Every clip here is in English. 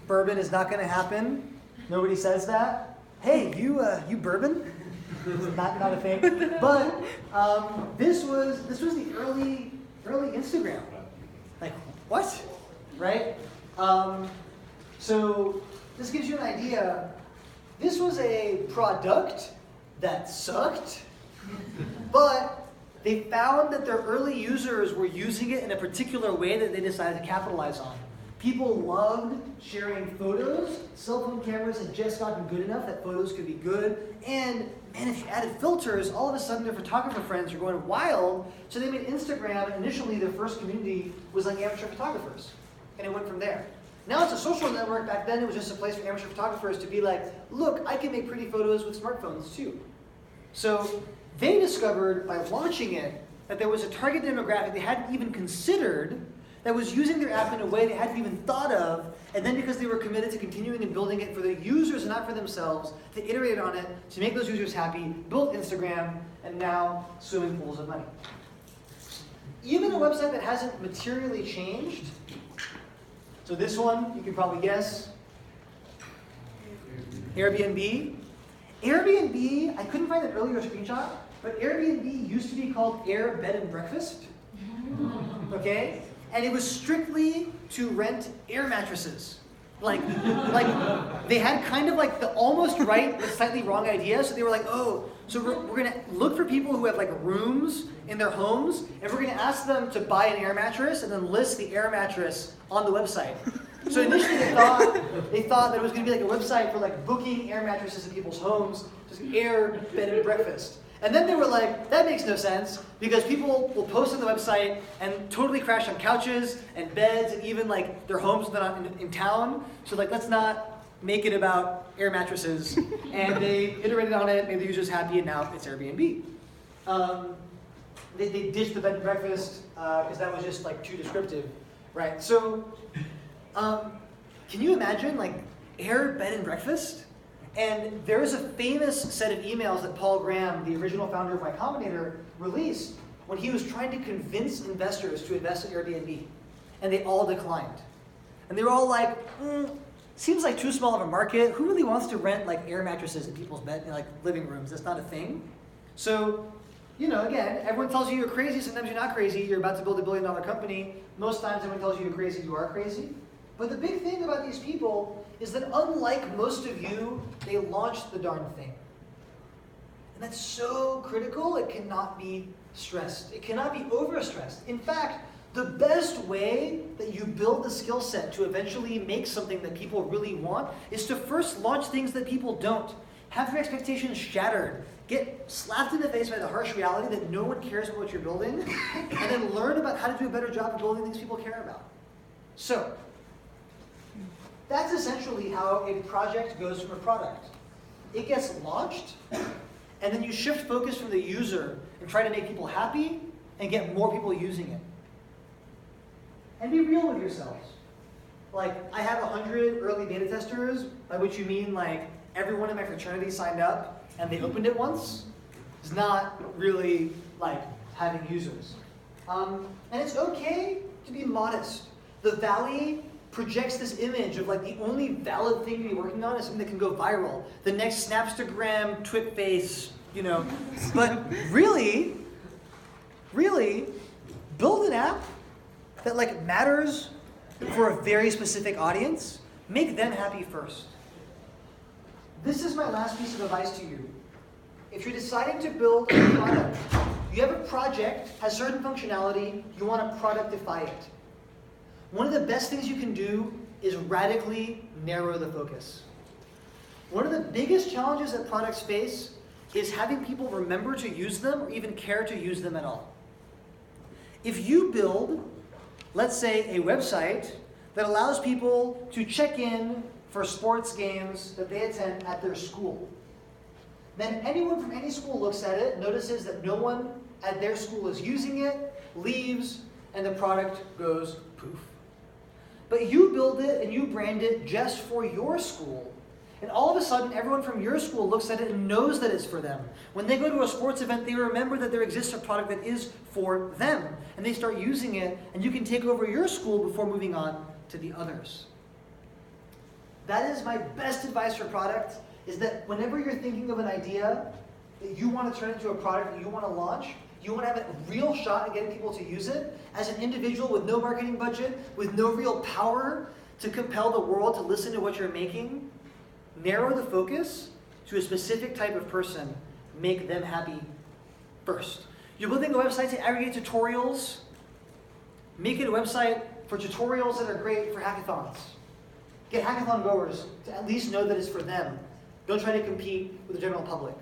bourbon is not going to happen. Nobody says that. Hey, you bourbon? not a thing. But this was the early Instagram. Like, what? Right? So this gives you an idea. This was a product that sucked, but they found that their early users were using it in a particular way that they decided to capitalize on. People loved sharing photos. Cell phone cameras had just gotten good enough that photos could be good. And man, if you added filters, all of a sudden their photographer friends were going wild. So they made Instagram. Initially, their first community was like amateur photographers. And it went from there. Now it's a social network. Back then it was just a place for amateur photographers to be like, look, I can make pretty photos with smartphones too. So they discovered by launching it that there was a target demographic they hadn't even considered that was using their app in a way they hadn't even thought of, and then because they were committed to continuing and building it for the users and not for themselves, they iterated on it to make those users happy, built Instagram, and now swimming pools of money. Even a website that hasn't materially changed, so this one, you can probably guess, Airbnb. Airbnb, I couldn't find an earlier screenshot, but Airbnb used to be called Air Bed and Breakfast, okay? And it was strictly to rent air mattresses. Like they had kind of like the almost right but slightly wrong idea. So they were like, oh, so we're gonna look for people who have like rooms in their homes, and we're gonna ask them to buy an air mattress and then list the air mattress on the website. So initially they thought that it was gonna be like a website for like booking air mattresses in people's homes, just Air Bed and Breakfast. And then they were like, that makes no sense, because people will post on the website and totally crash on couches and beds and even like their homes that are not in town. So like, let's not make it about air mattresses. And they iterated on it, made the users happy, and now it's Airbnb. They ditched the bed and breakfast because that was just like too descriptive, right? So can you imagine like Air Bed and Breakfast? And there's a famous set of emails that Paul Graham, the original founder of Y Combinator, released when he was trying to convince investors to invest in Airbnb. And they all declined. And they were all like, seems like too small of a market. Who really wants to rent like air mattresses in people's bed, like living rooms? That's not a thing. So, you know, again, everyone tells you you're crazy. Sometimes you're not crazy. You're about to build $1 billion company. Most times everyone tells you you're crazy. You are crazy. But the big thing about these people is that unlike most of you, they launched the darn thing. And that's so critical, it cannot be stressed. It cannot be overstressed. In fact, the best way that you build the skill set to eventually make something that people really want is to first launch things that people don't. Have your expectations shattered. Get slapped in the face by the harsh reality that no one cares about what you're building, and then learn about how to do a better job of building things people care about. So, that's essentially how a project goes from a product. It gets launched, and then you shift focus from the user and try to make people happy and get more people using it. And be real with yourselves. Like, I have 100 early beta testers, by which you mean like everyone in my fraternity signed up and they opened it once. It's not really like having users. And it's okay to be modest. The Valley projects this image of like the only valid thing to be working on is something that can go viral. The next Snapstagram, TwitFace, you know. But really, build an app that like matters for a very specific audience. Make them happy first. This is my last piece of advice to you. If you're deciding to build a product, you have a project, has certain functionality, you want to productify it. One of the best things you can do is radically narrow the focus. One of the biggest challenges that products face is having people remember to use them or even care to use them at all. If you build, let's say, a website that allows people to check in for sports games that they attend at their school, then anyone from any school looks at it, notices that no one at their school is using it, leaves, and the product goes poof. But you build it and you brand it just for your school. And all of a sudden, everyone from your school looks at it and knows that it's for them. When they go to a sports event, they remember that there exists a product that is for them. And they start using it, and you can take over your school before moving on to the others. That is my best advice for product, is that whenever you're thinking of an idea that you want to turn into a product that you want to launch, you want to have a real shot at getting people to use it, as an individual with no marketing budget, with no real power to compel the world to listen to what you're making, narrow the focus to a specific type of person. Make them happy first. You're building a website to aggregate tutorials. Make it a website for tutorials that are great for hackathons. Get hackathon goers to at least know that it's for them. Don't try to compete with the general public.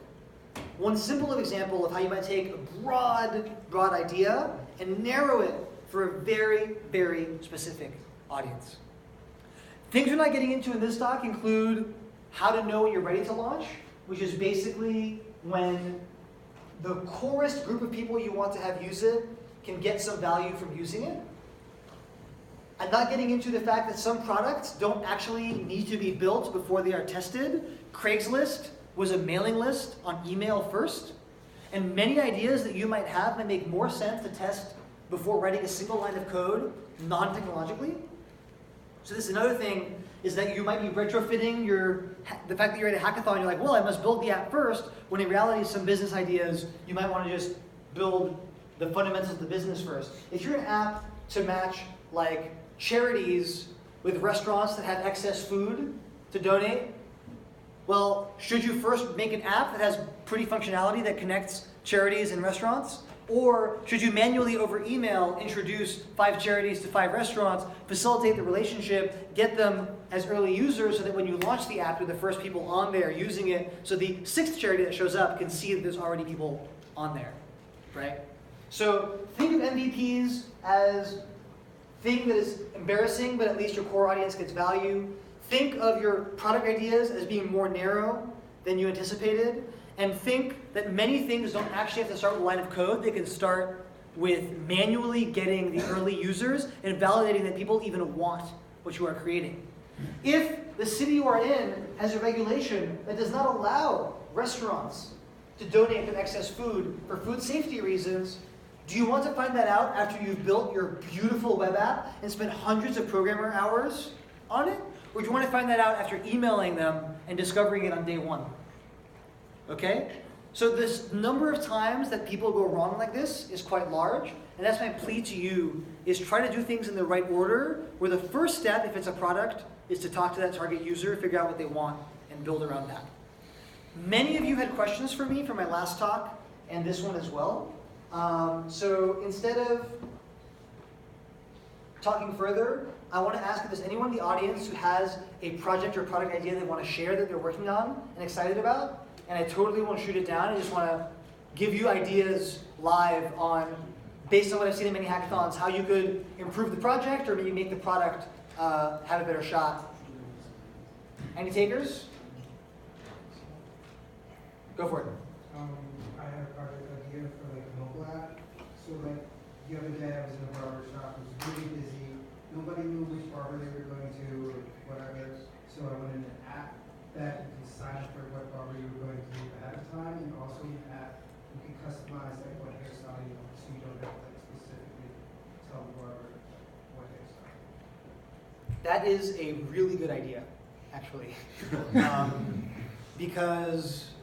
One simple example of how you might take a broad idea and narrow it for a very, very specific audience. Things we're not getting into in this talk include how to know when you're ready to launch, which is basically when the corest group of people you want to have use it can get some value from using it. I'm not getting into the fact that some products don't actually need to be built before they are tested. Craigslist was a mailing list on email first, and many ideas that you might have might make more sense to test before writing a single line of code non-technologically. So this is another thing, is that you might be retrofitting the fact that you're at a hackathon, you're like, well, I must build the app first, when in reality, some business ideas, you might want to just build the fundamentals of the business first. If you're an app to match like charities with restaurants that have excess food to donate, well, should you first make an app that has pretty functionality that connects charities and restaurants? Or should you manually over email introduce 5 charities to 5 restaurants, facilitate the relationship, get them as early users so that when you launch the app, you're the first people on there using it, so the 6th charity that shows up can see that there's already people on there, right? So think of MVPs as thing that is embarrassing, but at least your core audience gets value. Think of your product ideas as being more narrow than you anticipated. And think that many things don't actually have to start with a line of code. They can start with manually getting the early users and validating that people even want what you are creating. If the city you are in has a regulation that does not allow restaurants to donate their excess food for food safety reasons, do you want to find that out after you've built your beautiful web app and spent hundreds of programmer hours on it? Or do you want to find that out after emailing them and discovering it on day 1? Okay? So this number of times that people go wrong like this is quite large, and that's my plea to you, is try to do things in the right order, where the first step, if it's a product, is to talk to that target user, figure out what they want, and build around that. Many of you had questions for me from my last talk, and this one as well. So instead of talking further, I want to ask if there's anyone in the audience who has a project or product idea they want to share that they're working on and excited about. And I totally won't shoot it down. I just want to give you ideas live on, based on what I've seen in many hackathons, how you could improve the project or maybe make the product have a better shot. Any takers? Go for it. I have a project idea for like a mobile app. So like the other day I was in a barber shop, it was really busy. Nobody knew which barber they were going to or whatever. So I went in an app that you can sign up for what barber you were going to do ahead of time, and also an app you can customize like what hairstyle you want, so you don't have to like specifically tell the barber what hairstyle. That is a really good idea, actually. Because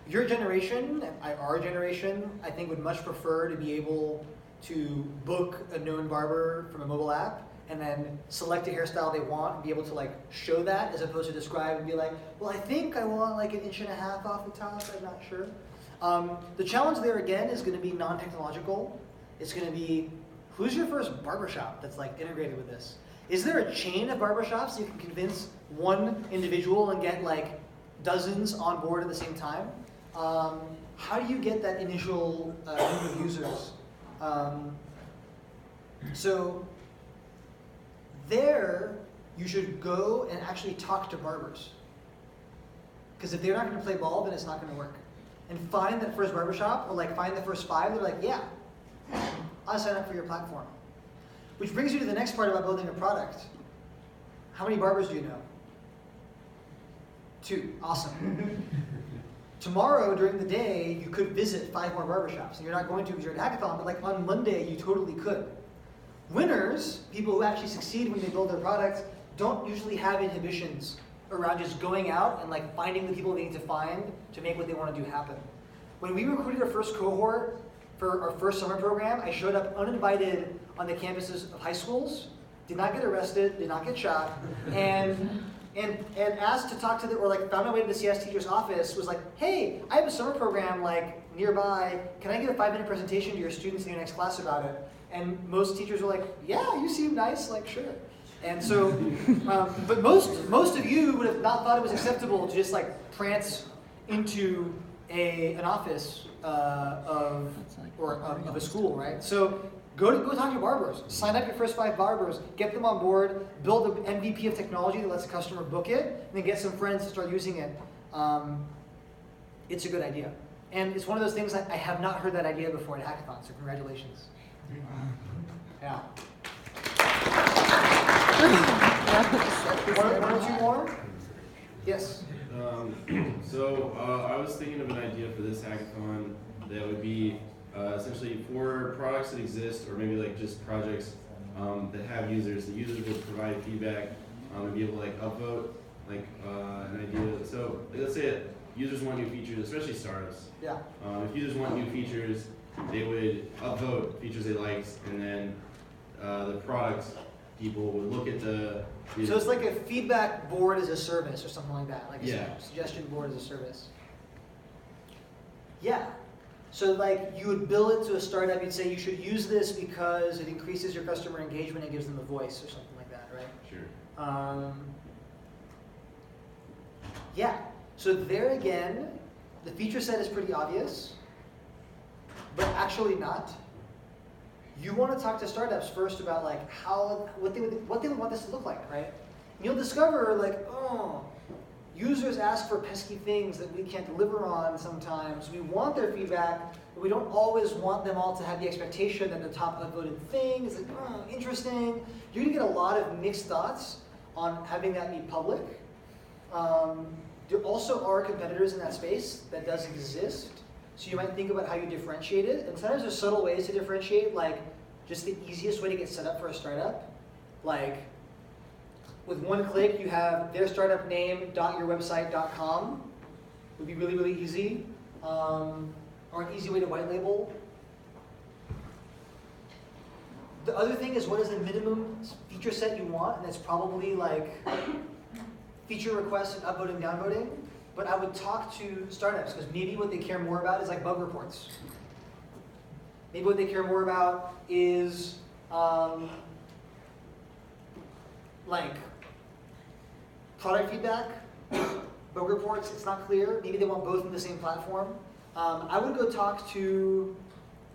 your generation, our generation, I think would much prefer to be able to book a known barber from a mobile app and then select a hairstyle they want and be able to like show that, as opposed to describe and be like, well, I think I want like 1.5 inches off the top, I'm not sure. The challenge there again is going to be non-technological. It's going to be, who's your first barbershop that's like integrated with this? Is there a chain of barbershops you can convince one individual and get like dozens on board at the same time? How do you get that initial group of users? So there, you should go and actually talk to barbers. Because if they're not going to play ball, then it's not going to work. And find that first barbershop, or like find the first 5, they're like, yeah, I'll sign up for your platform. Which brings you to the next part about building a product. How many barbers do you know? 2, awesome. Tomorrow, during the day, you could visit 5 more barbershops. And you're not going to because you're at hackathon, but like on Monday, you totally could. Winners, people who actually succeed when they build their products, don't usually have inhibitions around just going out and like finding the people they need to find to make what they want to do happen. When we recruited our first cohort for our first summer program, I showed up uninvited on the campuses of high schools, did not get arrested, did not get shot, and asked to talk to or like found my way to the CS teacher's office, was like, hey, I have a summer program like nearby, can I give a 5-minute presentation to your students in your next class about it? And most teachers were like, yeah, you seem nice, like sure. And so, but most of you would have not thought it was acceptable to just like prance into an office of a school, right? So go talk to barbers, sign up your first 5 barbers, get them on board, build an MVP of technology that lets the customer book it, and then get some friends to start using it. It's a good idea. And it's one of those things I have not heard that idea before at hackathon, so congratulations. Yeah. One or two more? Yes. So I was thinking of an idea for this hackathon that would be essentially for products that exist, or maybe like just projects that have users. The users would provide feedback and be able to like upvote like an idea. So let's say users want new features, especially startups. Yeah. If users want new features, they would upvote features they liked, and then the product people would look at the. So it's like a feedback board as a service or something like that, like a Yeah. suggestion board as a service. Yeah. So like you would bill it to a startup, you'd say you should use this because it increases your customer engagement and gives them a voice or something like that, right? Sure. Yeah. So there again, the feature set is pretty obvious, but actually not. You want to talk to startups first about like what they would want this to look like, right? And you'll discover like, oh, users ask for pesky things that we can't deliver on sometimes. We want their feedback, but we don't always want them all to have the expectation that the top upvoted thing is like, oh, interesting. You're gonna get a lot of mixed thoughts on having that be public. There also are competitors in that space that does exist. So you might think about how you differentiate it. And sometimes there's subtle ways to differentiate, like just the easiest way to get set up for a startup. Like with one click, you have their startup name.yourwebsite.com. Would be really, really easy. Or an easy way to white label. The other thing is, what is the minimum feature set you want? And that's probably like feature requests and upvoting, downvoting. But I would talk to startups, because maybe what they care more about is like bug reports. Maybe what they care more about is like product feedback, bug reports. It's not clear. Maybe they want both in the same platform. I would go talk to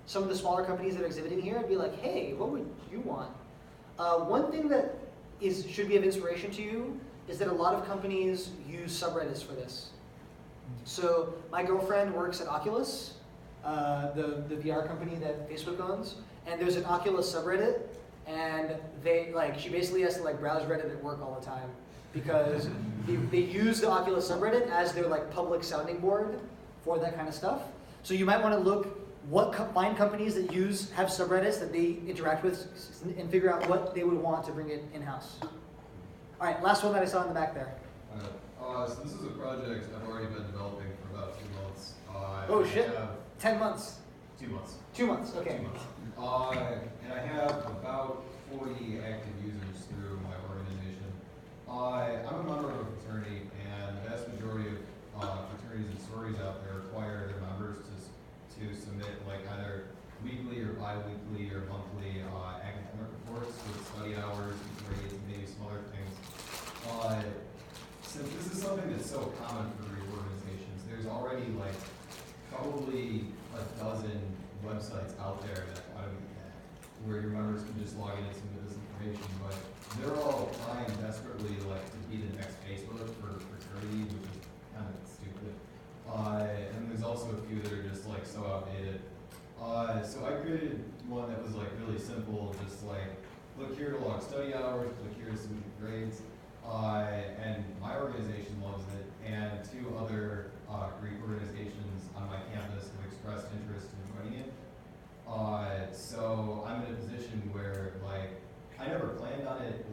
some of the smaller companies that are exhibiting here and be like, hey, what would you want? One thing that should be of inspiration to you is that a lot of companies use subreddits for this. So my girlfriend works at Oculus, the VR company that Facebook owns, and there's an Oculus subreddit, and she basically has to like browse Reddit at work all the time because they use the Oculus subreddit as their like public sounding board for that kind of stuff. So you might want to find companies that have subreddits that they interact with and figure out what they would want to bring it in-house. All right, last one that I saw in the back there. So this is a project I've already been developing for about 2 months. Oh shit, 10 months. 2 months. 2 months, okay. 2 months. And I have about 40 active users through my organization. I'm a member of a fraternity, and the vast majority of fraternities and sororities out there require their members to submit like either weekly or bi-weekly or monthly academic reports with study hours, grades, and maybe some other things. Since this is something that's so common for your organizations, there's already like probably a dozen websites out there that where your members can just log in and submit this information, but they're all trying desperately like to be the next Facebook for fraternity, which is kind of stupid. And there's also a few that are just like so outdated. So I created one that was like really simple, just like click here to log study hours, click here to submit grades. And my organization loves it, and 2 other Greek organizations on my campus have expressed interest in joining it. So I'm in a position where like I never planned on it